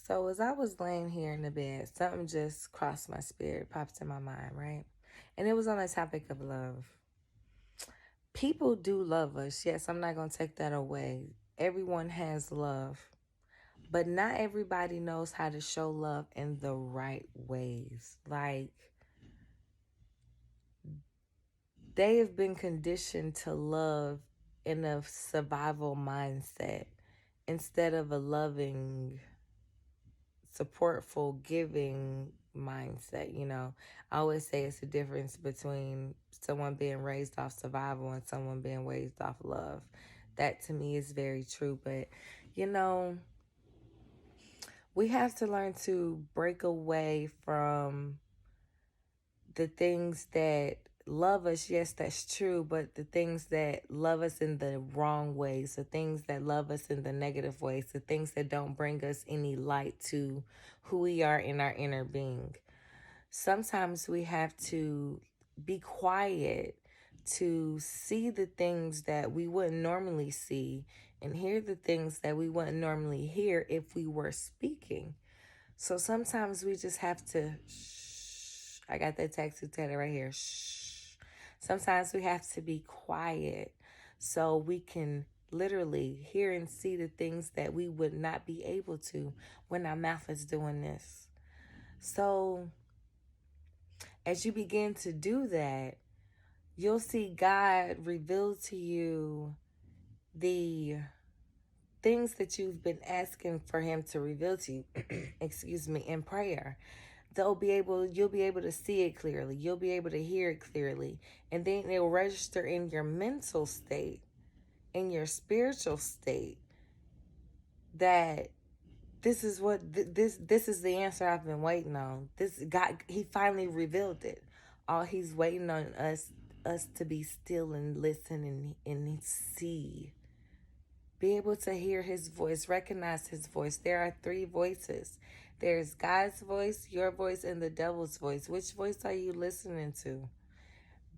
So as I was laying here in the bed, something just crossed my spirit, popped in my mind, right? And it was on the topic of love. People do love us. Yes, I'm not going to take that away. Everyone has love, but not everybody knows how to show love in the right ways. Like, they have been conditioned to love in a survival mindset instead of a loving, supportful, giving mindset. I always say it's the difference between someone being raised off survival and someone being raised off love. That to me is very true. But, you know, we have to learn to break away from the things that love us. Yes, that's true, but the things that love us in the wrong ways, the things that love us in the negative ways, the things that don't bring us any light to who we are in our inner being. Sometimes we have to be quiet to see the things that we wouldn't normally see and hear the things that we wouldn't normally hear if we were speaking. So sometimes we just have to shh. I got that tattoo tatted right here. Shh. Sometimes we have to be quiet so we can literally hear and see the things that we would not be able to when our mouth is doing this. So as you begin to do that, you'll see God reveal to you the things that you've been asking for him to reveal to you, excuse me, in prayer. You'll be able to see it clearly. You'll be able to hear it clearly. And then it'll register in your mental state, in your spiritual state, that this is the answer I've been waiting on. This God, he finally revealed it. All he's waiting on us to be still and listen and see. Be able to hear his voice, recognize his voice. There are three voices. There's God's voice, your voice, and the devil's voice. Which voice are you listening to?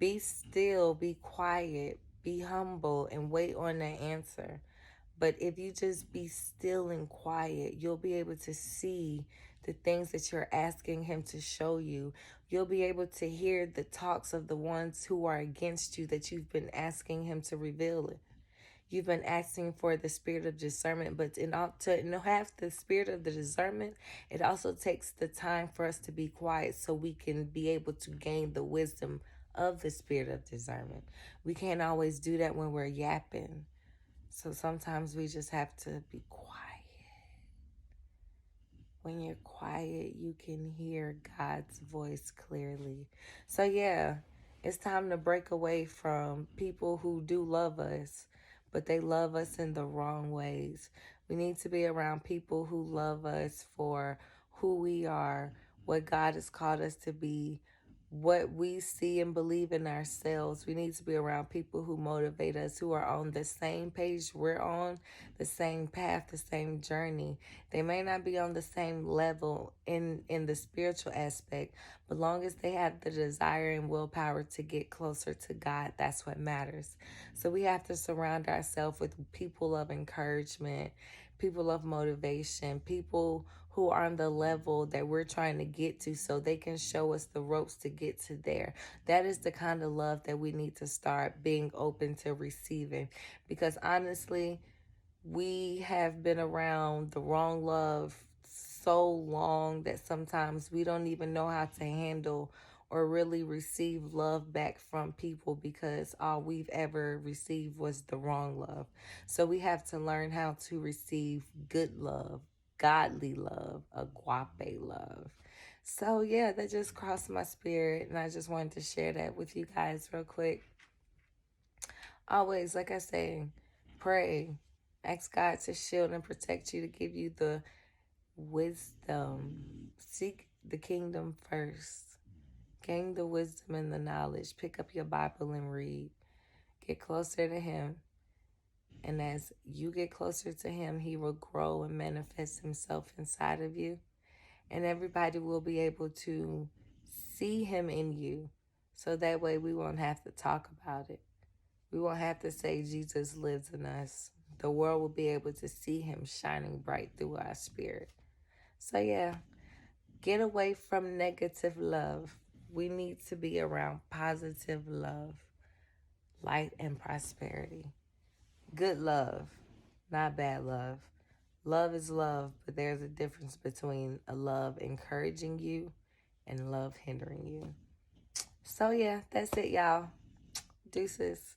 Be still, be quiet, be humble, and wait on the answer. But if you just be still and quiet, you'll be able to see the things that you're asking him to show you. You'll be able to hear the talks of the ones who are against you that you've been asking him to reveal it. You've been asking for the spirit of discernment, but to have the spirit of the discernment, it also takes the time for us to be quiet so we can be able to gain the wisdom of the spirit of discernment. We can't always do that when we're yapping. So sometimes we just have to be quiet. When you're quiet, you can hear God's voice clearly. So yeah, it's time to break away from people who do love us, but they love us in the wrong ways. We need to be around people who love us for who we are, what God has called us to be, what we see and believe in ourselves. We need to be around people who motivate us, who are on the same page we're on, the same path, the same journey. They may not be on the same level in the spiritual aspect, but long as they have the desire and willpower to get closer to God, that's what matters. So we have to surround ourselves with people of encouragement, people of motivation, people who are on the level that we're trying to get to so they can show us the ropes to get to there. That is the kind of love that we need to start being open to receiving. Because honestly, we have been around the wrong love so long that sometimes we don't even know how to handle or really receive love back from people because all we've ever received was the wrong love. So we have to learn how to receive good love, godly love, agape love. So yeah, that just crossed my spirit and I just wanted to share that with you guys real quick. Always, like I say, pray. Ask God to shield and protect you, to give you the wisdom. Seek the kingdom first. Gain the wisdom and the knowledge. Pick up your Bible and read. Get closer to him. And as you get closer to him, he will grow and manifest himself inside of you. And everybody will be able to see him in you. So that way we won't have to talk about it. We won't have to say Jesus lives in us. The world will be able to see him shining bright through our spirit. So, yeah, get away from negative love. We need to be around positive love, light, and prosperity. Good love, not bad love. Love is love, but there's a difference between a love encouraging you and love hindering you. So, yeah, that's it, y'all. Deuces.